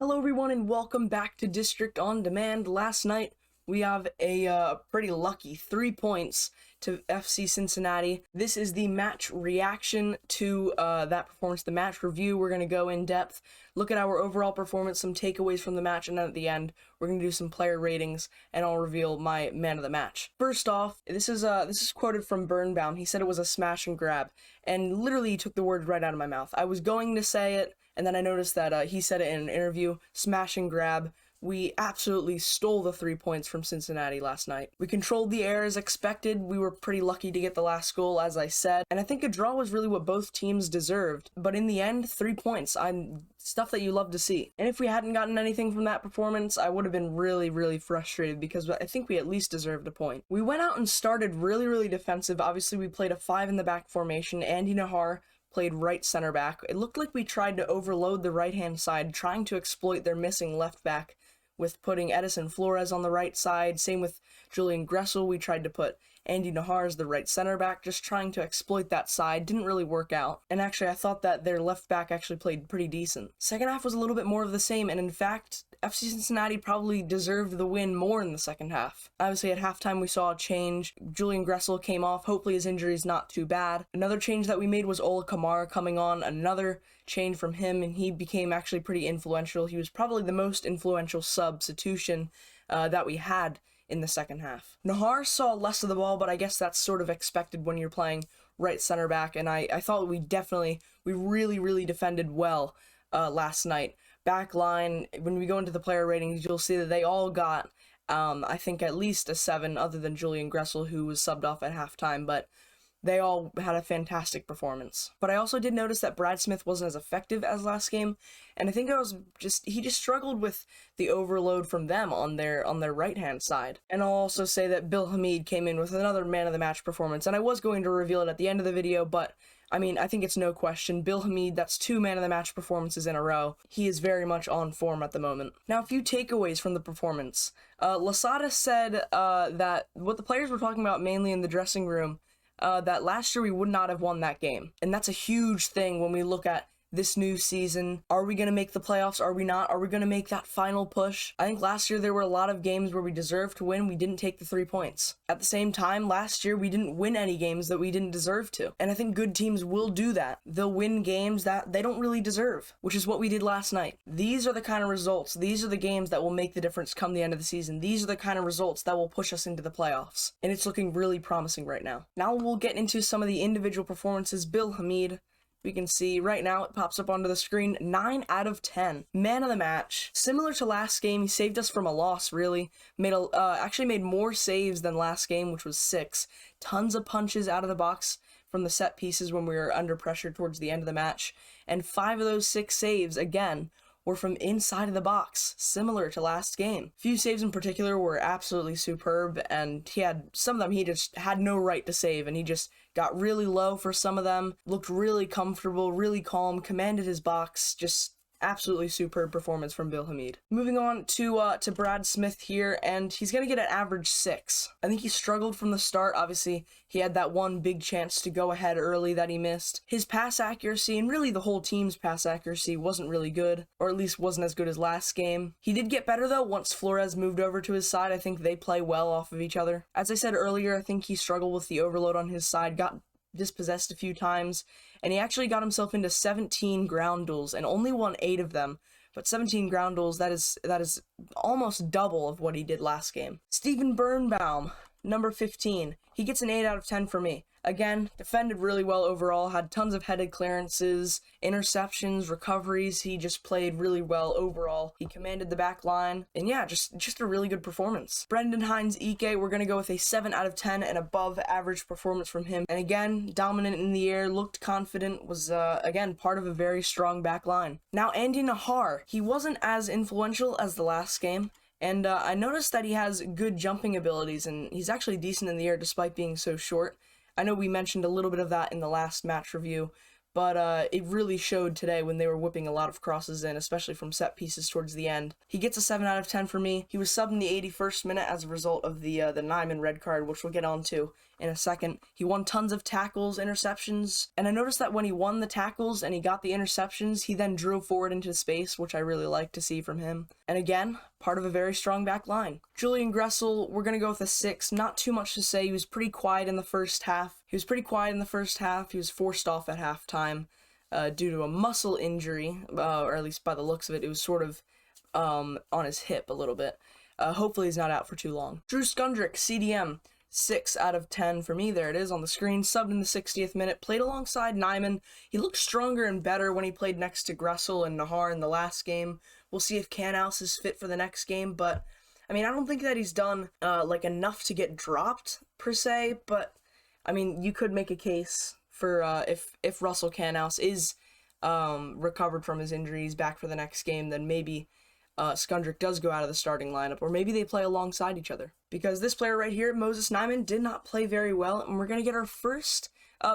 Hello everyone and welcome back to District on Demand. Last night we have a pretty lucky 3 points to FC Cincinnati. This is the match reaction to that performance, the match review. We're going to go in depth, look at our overall performance, some takeaways from the match, and then at the end we're going to do some player ratings and I'll reveal my man of the match. First off, this is quoted from Birnbaum. He said it was a smash and grab, and literally he took the words right out of my mouth. I was going to say it, and then I noticed that he said it in an interview, smash and grab. We absolutely stole the 3 points from Cincinnati last night. We controlled the air as expected. We were pretty lucky to get the last goal, as I said. And I think a draw was really what both teams deserved. But in the end, 3 points. Stuff that you love to see. And if we hadn't gotten anything from that performance, I would have been really frustrated because I think we at least deserved a point. We went out and started really defensive. Obviously, we played a 5 in the back formation. Andy Nahar played right center back. It looked like we tried to overload the right-hand side, trying to exploit their missing left back with putting Edison Flores on the right side. Same with Julian Gressel. We tried to put Andy Nahar as the right center back, just trying to exploit that side. Didn't really work out. And actually, I thought that their left back actually played pretty decent. Second half was a little bit more of the same, and in fact, FC Cincinnati probably deserved the win more in the second half. Obviously, at halftime, we saw a change. Julian Gressel came off. Hopefully, his injury is not too bad. Another change that we made was Ola Kamara coming on. Another change from him, and he became actually pretty influential. He was probably the most influential substitution that we had in the second half. Nahar saw less of the ball, but I guess that's sort of expected when you're playing right center back, and I thought we really defended well last night. Back line, when we go into the player ratings, you'll see that they all got, I think, at least a 7, other than Julian Gressel, who was subbed off at halftime, but they all had a fantastic performance. But I also did notice that Brad Smith wasn't as effective as last game, and I think he just struggled with the overload from them on their right-hand side. And I'll also say that Bill Hameed came in with another man of the match performance, and I was going to reveal it at the end of the video, but I mean, I think it's no question. Bill Hameed, that's 2 man of the match performances in a row. He is very much on form at the moment. Now, a few takeaways from the performance. Lasada said that what the players were talking about mainly in the dressing room, that last year we would not have won that game. And that's a huge thing when we look at this new season. Are we going to make the playoffs? Are we not? Are we going to make that final push? I think last year there were a lot of games where we deserved to win. We didn't take the 3 points. At the same time, last year we didn't win any games that we didn't deserve to. And I think good teams will do that. They'll win games that they don't really deserve, which is what we did last night. These are the kind of results. These are the games that will make the difference come the end of the season. These are the kind of results that will push us into the playoffs. And it's looking really promising right now. Now we'll get into some of the individual performances. Bill Hameed, we can see right now it pops up onto the screen, 9 out of 10. Man of the match. Similar to last game, he saved us from a loss, really. Actually made more saves than last game, which was 6. Tons of punches out of the box from the set pieces when we were under pressure towards the end of the match. And 5 of those 6 saves, again, were from inside of the box, similar to last game. A few saves in particular were absolutely superb, and some of them he just had no right to save, and he just got really low for some of them, looked really comfortable, really calm, commanded his box, just absolutely superb performance from Bill Hameed. Moving on to Brad Smith here, and he's going to get an average 6. I think he struggled from the start. Obviously, he had that one big chance to go ahead early that he missed. His pass accuracy, and really the whole team's pass accuracy, wasn't really good, or at least wasn't as good as last game. He did get better, though, once Flores moved over to his side. I think they play well off of each other. As I said earlier, I think he struggled with the overload on his side, got dispossessed a few times, and he actually got himself into 17 ground duels and only won 8 of them. But 17 ground duels, that is almost double of what he did last game. Steven Birnbaum, number 15. He gets an 8 out of 10 for me. Again, defended really well overall, had tons of headed clearances, interceptions, recoveries. He just played really well overall. He commanded the back line, and yeah, just a really good performance. Brendan Hines Ike, we're going to go with a 7 out of 10, an above average performance from him. And again, dominant in the air, looked confident, was again part of a very strong back line. Now Andy Nahar, he wasn't as influential as the last game. And I noticed that he has good jumping abilities, and he's actually decent in the air despite being so short. I know we mentioned a little bit of that in the last match review, but it really showed today when they were whipping a lot of crosses in, especially from set pieces towards the end. He gets a 7 out of 10 for me. He was subbed in the 81st minute as a result of the Nyman red card, which we'll get on to in a second. He won tons of tackles, interceptions, and I noticed that when he won the tackles and he got the interceptions, he then drove forward into space, which I really like to see from him. And again, part of a very strong back line. Julian Gressel, we're going to go with a 6. Not too much to say. He was pretty quiet in the first half. He was forced off at halftime due to a muscle injury, or at least by the looks of it, it was sort of on his hip a little bit. Hopefully he's not out for too long. Drew Scundrick, CDM, 6 out of 10 for me. There it is on the screen. Subbed in the 60th minute. Played alongside Nyman. He looked stronger and better when he played next to Gressel and Nahar in the last game. We'll see if Canhouse is fit for the next game, but I mean, I don't think that he's done enough to get dropped per se, but I mean, you could make a case for if Russell Canhouse is recovered from his injuries, back for the next game, then maybe Scundrick does go out of the starting lineup, or maybe they play alongside each other. Because this player right here, Moses Nyman, did not play very well, and we're going to get our first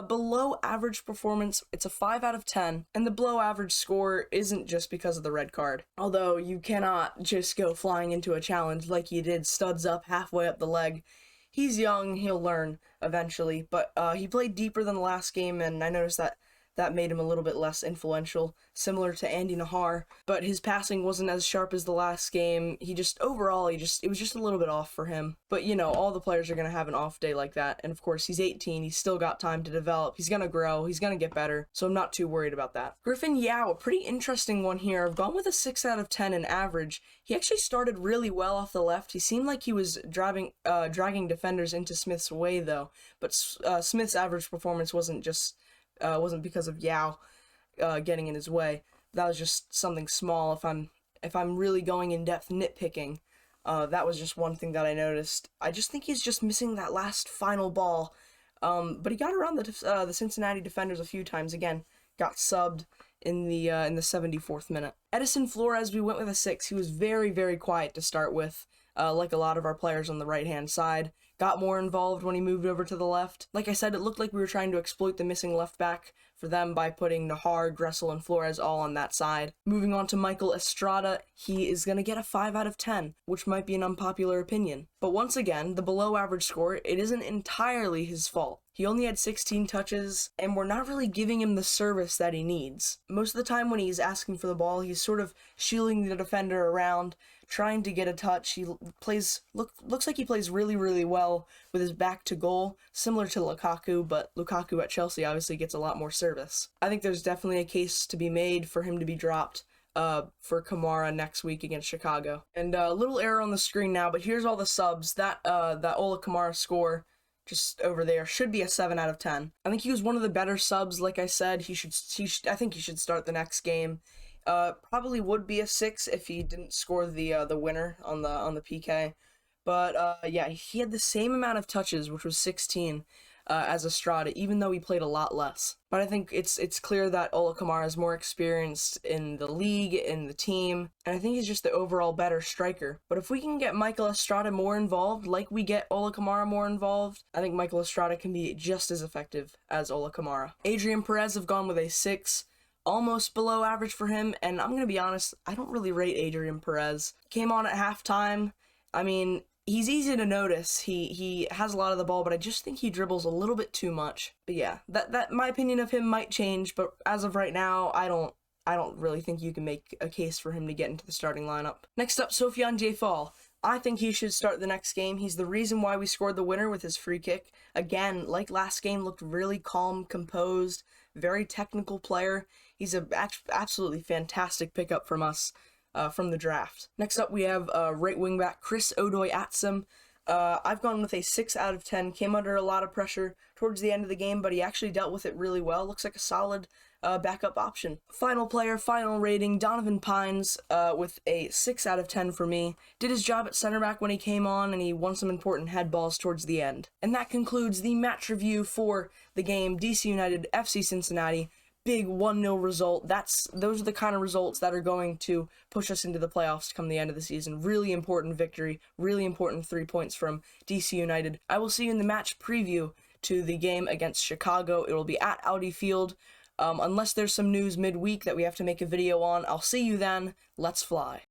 below average performance. It's a 5 out of 10, and the below average score isn't just because of the red card. Although you cannot just go flying into a challenge like he did, studs up halfway up the leg. He's young, he'll learn eventually, but he played deeper than the last game, and I noticed that made him a little bit less influential, similar to Andy Nahar, but his passing wasn't as sharp as the last game. It was just a little bit off for him. But, you know, all the players are going to have an off day like that, and of course, he's 18, he's still got time to develop, he's going to grow, he's going to get better, so I'm not too worried about that. Griffin Yao, a pretty interesting one here. I've gone with a 6 out of 10 in average. He actually started really well off the left. He seemed like he was dragging defenders into Smith's way, though, but Smith's average performance wasn't because of Yao getting in his way. That was just something small. If I'm really going in depth nitpicking, that was just one thing that I noticed. I just think he's just missing that last final ball. But he got around the Cincinnati defenders a few times. Again, got subbed in the 74th minute. Edison Flores, we went with a 6. He was very, very quiet to start with, like a lot of our players on the right-hand side. Got more involved when he moved over to the left. Like I said, it looked like we were trying to exploit the missing left back for them by putting Nahar, Gressel, and Flores all on that side. Moving on to Michael Estrada, he is going to get a 5 out of 10, which might be an unpopular opinion. But once again, the below average score, it isn't entirely his fault. He only had 16 touches, and we're not really giving him the service that he needs. Most of the time when he's asking for the ball, he's sort of shielding the defender around, trying to get a touch. He looks like he plays really, really well with his back to goal, similar to Lukaku, but Lukaku at Chelsea obviously gets a lot more service. I think there's definitely a case to be made for him to be dropped for Kamara next week against Chicago. And a little error on the screen now, but here's all the subs. That Ola Kamara score just over there should be a 7 out of 10. I think he was one of the better subs. Like I said, I think he should start the next game. Probably would be a 6 if he didn't score the winner on the PK. But yeah, he had the same amount of touches, which was 16, as Estrada, even though he played a lot less. But I think it's clear that Ola Kamara is more experienced in the league, in the team, and I think he's just the overall better striker. But if we can get Michael Estrada more involved, like we get Ola Kamara more involved, I think Michael Estrada can be just as effective as Ola Kamara. Adrian Perez have gone with a 6. Almost below average for him, and I'm going to be honest, I don't really rate Adrian Perez. Came on at halftime. I mean, he's easy to notice. He has a lot of the ball, but I just think he dribbles a little bit too much. But yeah, that my opinion of him might change, but as of right now, I don't really think you can make a case for him to get into the starting lineup. Next up, Sofiane Diafal. I think he should start the next game. He's the reason why we scored the winner with his free kick. Again, like last game, looked really calm, composed, very technical player. He's an absolutely fantastic pickup from us from the draft. Next up, we have right wing back Chris Odoi-Atsem. I've gone with a 6 out of 10. Came under a lot of pressure towards the end of the game, but he actually dealt with it really well. Looks like a solid backup option. Final player, final rating, Donovan Pines with a 6 out of 10 for me. Did his job at center back when he came on, and he won some important head balls towards the end. And that concludes the match review for the game DC United FC Cincinnati. Big 1-0 result. Those are the kind of results that are going to push us into the playoffs come the end of the season. Really important victory, really important 3 points from DC United. I will see you in the match preview to the game against Chicago. It will be at Audi Field. Unless there's some news midweek that we have to make a video on. I'll see you then. Let's fly.